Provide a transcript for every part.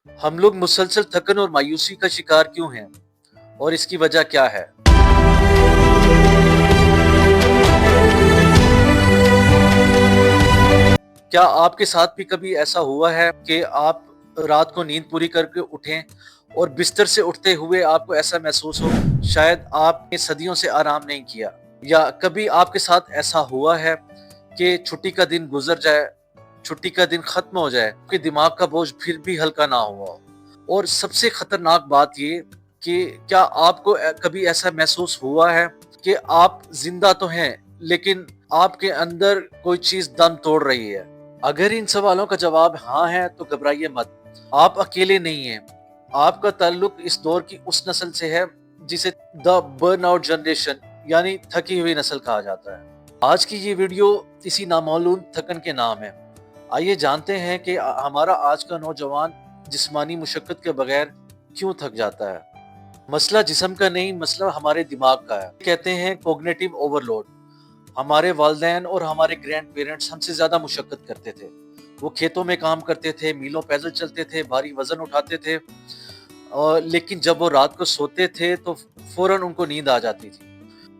हम लोग मुसलसल थकन और मायूसी का शिकार क्यों हैं और इसकी वजह क्या है? क्या आपके साथ भी कभी ऐसा हुआ है कि आप रात को नींद पूरी करके उठें और बिस्तर से उठते हुए आपको ऐसा महसूस हो शायद आपने सदियों से आराम नहीं किया? या कभी आपके साथ ऐसा हुआ है कि छुट्टी का दिन गुजर जाए, छुट्टी का दिन खत्म हो जाए, कि दिमाग का बोझ फिर भी हल्का ना हुआ हो? और सबसे खतरनाक बात ये कि क्या आपको कभी ऐसा महसूस हुआ है कि आप जिंदा तो हैं लेकिन आपके अंदर कोई चीज दम तोड़ रही है? अगर इन सवालों का जवाब हाँ है तो घबराइए मत, आप अकेले नहीं हैं। आपका ताल्लुक इस दौर की उस नस्ल से है जिसे द बर्नआउट जनरेशन यानी थकी हुई नस्ल कहा जाता है। आज की ये वीडियो इसी नामालूम थकन के नाम है। आइए जानते हैं कि हमारा आज का नौजवान जिस्मानी मुशक्कत के बगैर क्यों थक जाता है। मसला जिस्म का नहीं, मसला हमारे दिमाग का है। कहते हैं कोग्निटिव ओवरलोड। हमारे वालिदैन और हमारे ग्रैंड पेरेंट्स हमसे ज्यादा मुशक्कत करते थे। वो खेतों में काम करते थे, मीलों पैदल चलते थे, भारी वजन उठाते थे, और लेकिन जब वो रात को सोते थे तो फौरन उनको नींद आ जाती थी।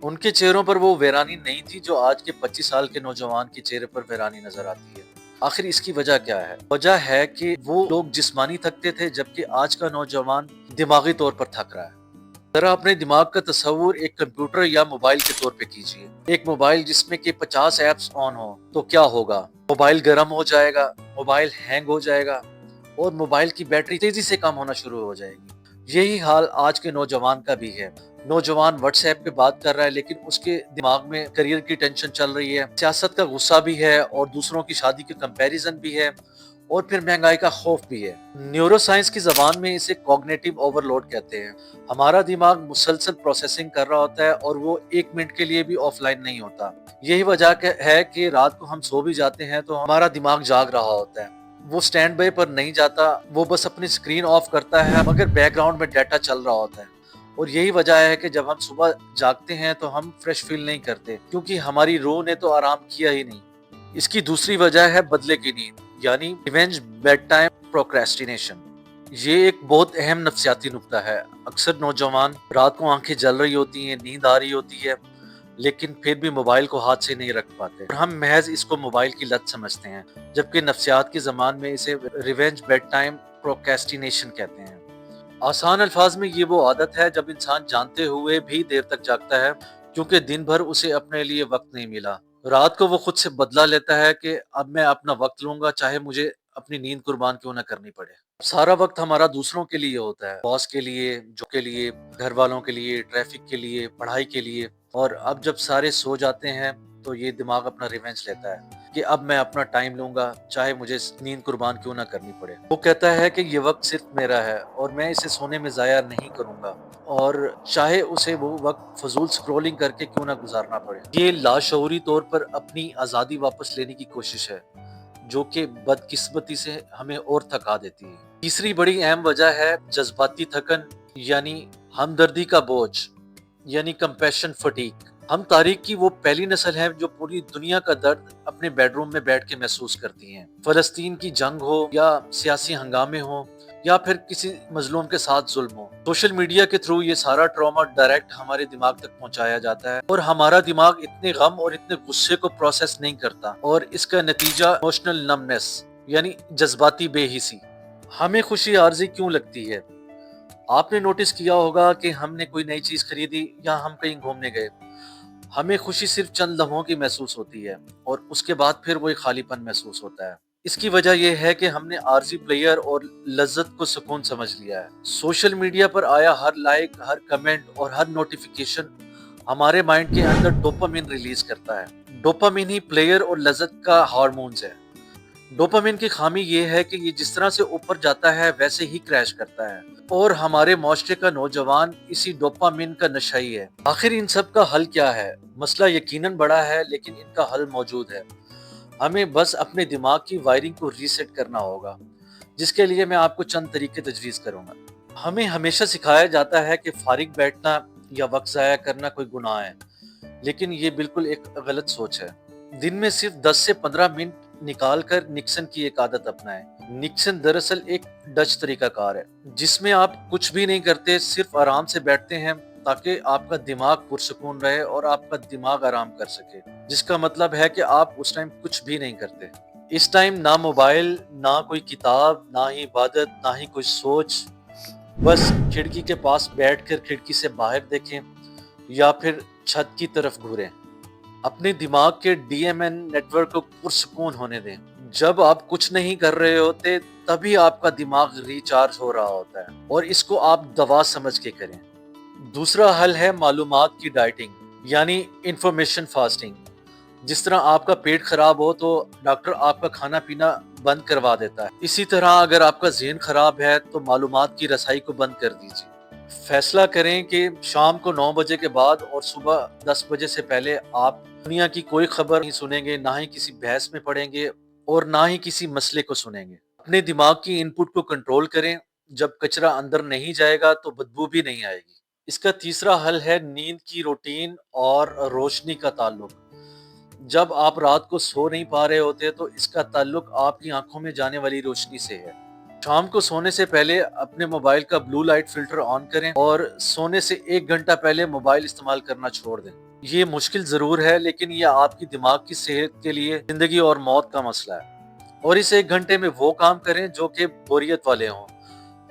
उनके चेहरों पर वो वीरानी नहीं थी जो आज के 25 साल के नौजवान के चेहरे पर वीरानी नजर आती है। आखिर इसकी वजह क्या है? वजह है कि वो लोग जिस्मानी थकते थे जबकि आज का नौजवान दिमागी तौर पर थक रहा है। जरा अपने दिमाग का तस्वुर एक कंप्यूटर या मोबाइल के तौर पे कीजिए। एक मोबाइल जिसमें कि 50 ऐप्स ऑन हो तो क्या होगा? मोबाइल गर्म हो जाएगा, मोबाइल हैंग हो जाएगा और मोबाइल की बैटरी तेजी से कम होना शुरू हो जाएगी। यही हाल आज के नौजवान का भी है। नौजवान व्हाट्सएप पे बात कर रहा है लेकिन उसके दिमाग में करियर की टेंशन चल रही है, सियासत का गुस्सा भी है और दूसरों की शादी के कंपैरिजन भी है और फिर महंगाई का खौफ भी है। न्यूरो साइंस की जबान में इसे कॉग्निटिव ओवरलोड कहते हैं। हमारा दिमाग मुसलसल प्रोसेसिंग कर रहा होता है और वो एक मिनट के लिए भी ऑफलाइन नहीं होता। यही वजह है कि रात को हम सो भी जाते हैं तो हमारा दिमाग जाग रहा होता है। वो स्टैंड बाय पर नहीं जाता, वो बस अपनी स्क्रीन ऑफ करता है मगर बैकग्राउंड में डाटा चल रहा होता है। और यही वजह है कि जब हम सुबह जागते हैं तो हम फ्रेश फील नहीं करते क्योंकि हमारी रूह ने तो आराम किया ही नहीं। इसकी दूसरी वजह है बदले की नींद यानी रिवेंज बेड टाइम प्रोक्रेस्टिनेशन। ये एक बहुत अहम नफ्सियाती नुक्ता है। अक्सर नौजवान रात को आंखें जल रही होती हैं, नींद आ रही होती है, लेकिन फिर भी मोबाइल को हाथ से नहीं रख पाते और हम महज इसको मोबाइल की लत समझते हैं, जबकि नफ्सियात की ज़बान में इसे रिवेंज बेड टाइम प्रोक्रेस्टिनेशन कहते हैं। आसान अल्फाज में ये वो आदत है जब इंसान जानते हुए भी देर तक जागता है क्योंकि दिन भर उसे अपने लिए वक्त नहीं मिला। रात को वो खुद से बदला लेता है कि अब मैं अपना वक्त लूंगा चाहे मुझे अपनी नींद कुर्बान क्यों ना करनी पड़े। सारा वक्त हमारा दूसरों के लिए होता है, बॉस के लिए, जो के लिए, घर वालों के लिए, ट्रैफिक के लिए, पढ़ाई के लिए। और अब जब सारे सो जाते हैं तो ये दिमाग अपना रिवेंज लेता है कि अब मैं अपना टाइम लूंगा चाहे मुझे नींद कुर्बान क्यों ना करनी पड़े। वो कहता है कि ये वक्त सिर्फ मेरा है और मैं इसे सोने में जाया नहीं करूंगा, और चाहे उसे वो वक्त फजूल स्क्रॉलिंग करके क्यों ना गुजारना पड़े। ये लाशऊरी तौर पर अपनी आज़ादी वापस लेने की कोशिश है जो कि बदकिस्मती से हमें और थका देती है। तीसरी बड़ी अहम वजह है जज्बाती थकन यानी हमदर्दी का बोझ यानी कंपैशन फटीक। हम तारीख की वो पहली नस्ल है जो पूरी दुनिया का दर्द अपने बेडरूम में बैठ के महसूस करती है। फलस्तीन की जंग हो या सियासी हंगामे हो या फिर किसी मजलूम के साथ जुल्म हो, सोशल मीडिया के थ्रू ये सारा ट्रॉमा डायरेक्ट हमारे दिमाग तक पहुंचाया जाता है और हमारा दिमाग इतने गम और इतने गुस्से को प्रोसेस नहीं करता और इसका नतीजा इमोशनल नमनेस यानी जज्बाती बेहिसी। हमें खुशी आर्जी क्यों लगती है? आपने नोटिस किया होगा कि हमने कोई नई चीज खरीदी या हम कहीं घूमने गए, हमें खुशी सिर्फ चंद लम्हों की महसूस होती है और उसके बाद फिर वही खालीपन महसूस होता है। इसकी वजह यह है कि हमने आरजी प्लेयर और लज्जत को सुकून समझ लिया है। सोशल मीडिया पर आया हर लाइक, हर कमेंट और हर नोटिफिकेशन हमारे माइंड के अंदर डोपामिन रिलीज करता है। डोपामिन ही प्लेयर और लज्जत का हार्मोन्स है। डोपामिन की खामी ये है कि ये जिस तरह से ऊपर जाता है वैसे ही क्रैश करता है और हमारे माशरे का नौजवान इसी डोपामिन का नशाई है। आखिर इन सब का हल क्या है? मसला यकीनन बड़ा है लेकिन इनका हल मौजूद है। हमें बस अपने दिमाग की वायरिंग को रीसेट करना होगा, जिसके लिए मैं आपको चंद तरीके तजवीज़ करूंगा। हमें हमेशा सिखाया जाता है कि फारिग बैठना या वक्त ज़ाया करना कोई गुनाह है, लेकिन ये बिल्कुल एक गलत सोच है। दिन में सिर्फ 10 से 15 मिनट نکال کر نکسن کی ایک عادت اپنائیں۔ نکسن دراصل ایک ڈچ طریقہ کار ہے جس میں آپ کچھ بھی نہیں کرتے، صرف آرام سے بیٹھتے ہیں تاکہ آپ کا دماغ پرسکون رہے اور آپ کا دماغ آرام کر سکے، جس کا مطلب ہے کہ آپ اس ٹائم کچھ بھی نہیں کرتے۔ اس ٹائم نہ موبائل، نہ کوئی کتاب، نہ ہی عبادت، نہ ہی کوئی سوچ، بس کھڑکی کے پاس بیٹھ کر کھڑکی سے باہر دیکھیں یا پھر چھت کی طرف گھوریں۔ اپنے دماغ کے D M N network کو پرسکون ہونے دیں۔ جب آپ کچھ نہیں کر رہے ہوتے تبھی آپ کا دماغ ریچارج ہو رہا ہوتا ہے، اور اس کو آپ دوا سمجھ کے کریں۔ دوسرا حل ہے معلومات کی ڈائٹنگ، یعنی انفارمیشن فاسٹنگ۔ جس طرح آپ کا پیٹ خراب ہو تو ڈاکٹر آپ کا کھانا پینا بند کروا دیتا ہے، اسی طرح اگر آپ کا ذہن خراب ہے تو معلومات کی رسائی کو بند کر دیجیے۔ فیصلہ کریں کہ شام کو 9 بجے کے بعد اور صبح 10 بجے سے پہلے آپ دنیا کی کوئی خبر نہیں سنیں گے، نہ ہی کسی بحث میں پڑیں گے اور نہ ہی کسی مسئلے کو سنیں گے۔ اپنے دماغ کی ان پٹ کو کنٹرول کریں، جب کچرا اندر نہیں جائے گا تو بدبو بھی نہیں آئے گی۔ اس کا تیسرا حل ہے نیند کی روٹین اور روشنی کا تعلق۔ جب آپ رات کو سو نہیں پا رہے ہوتے تو اس کا تعلق آپ کی آنکھوں میں جانے والی روشنی سے ہے۔ شام کو سونے سے پہلے اپنے موبائل کا بلو لائٹ فلٹر آن کریں اور سونے سے 1 گھنٹہ پہلے موبائل استعمال کرنا چھوڑ دیں۔ یہ مشکل ضرور ہے، لیکن یہ آپ کی دماغ کی صحت کے لیے زندگی اور موت کا مسئلہ ہے۔ اور اس 1 گھنٹے میں وہ کام کریں جو کہ بوریت والے ہوں،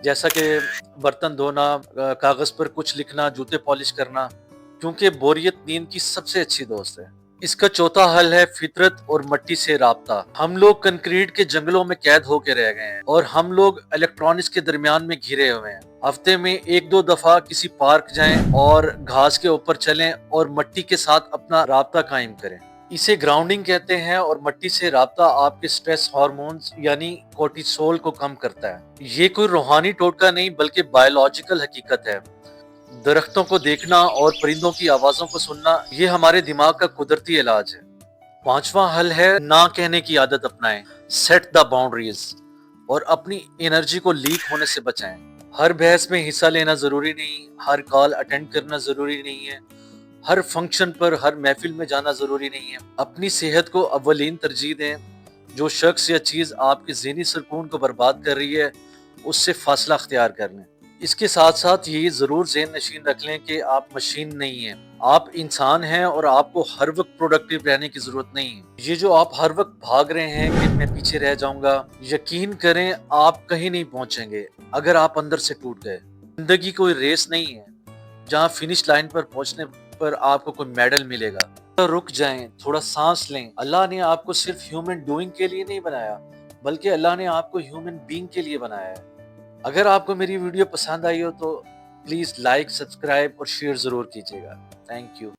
جیسا کہ برتن دھونا، کاغذ پر کچھ لکھنا، جوتے پالش کرنا، کیونکہ بوریت نیند کی سب سے اچھی دوست ہے۔ اس کا چوتھا حل ہے فطرت اور مٹی سے رابطہ۔ ہم لوگ کنکریٹ کے جنگلوں میں قید ہو کے رہ گئے ہیں اور ہم لوگ الیکٹرانکس کے درمیان میں گھرے ہوئے ہیں۔ ہفتے میں 1-2 دفعہ کسی پارک جائیں اور گھاس کے اوپر چلیں اور مٹی کے ساتھ اپنا رابطہ قائم کریں۔ اسے گراؤنڈنگ کہتے ہیں، اور مٹی سے رابطہ آپ کے سٹریس ہارمونز یعنی کورٹیسول کو کم کرتا ہے۔ یہ کوئی روحانی ٹوٹکا نہیں بلکہ بایولوجیکل حقیقت ہے۔ درختوں کو دیکھنا اور پرندوں کی آوازوں کو سننا، یہ ہمارے دماغ کا قدرتی علاج ہے۔ پانچواں حل ہے نہ کہنے کی عادت اپنائیں، سیٹ دا باؤنڈریز، اور اپنی انرجی کو لیک ہونے سے بچائیں۔ ہر بحث میں حصہ لینا ضروری نہیں، ہر کال اٹینڈ کرنا ضروری نہیں ہے، ہر فنکشن پر، ہر محفل میں جانا ضروری نہیں ہے۔ اپنی صحت کو اولین ترجیح دیں۔ جو شخص یا چیز آپ کے ذہنی سکون کو برباد کر رہی ہے اس سے فاصلہ اختیار کر لیں۔ اس کے ساتھ ساتھ یہ ضرور ذہن نشین رکھ لیں کہ آپ مشین نہیں ہیں، آپ انسان ہیں اور آپ کو ہر وقت پروڈکٹیو رہنے کی ضرورت نہیں ہے۔ یہ جو آپ ہر وقت بھاگ رہے ہیں کہ میں پیچھے رہ جاؤں گا، یقین کریں آپ کہیں نہیں پہنچیں گے اگر آپ اندر سے ٹوٹ گئے۔ زندگی کوئی ریس نہیں ہے جہاں فنش لائن پر پہنچنے پر آپ کو کوئی میڈل ملے گا۔ رک جائیں، تھوڑا سانس لیں۔ اللہ نے آپ کو صرف ہیومن ڈوئنگ کے لیے نہیں بنایا بلکہ اللہ نے آپ کو ہیومن بینگ کے لیے بنایا ہے۔ اگر آپ کو میری ویڈیو پسند آئی ہو تو پلیز لائک، سبسکرائب اور شیئر ضرور کیجیے گا۔ Thank you.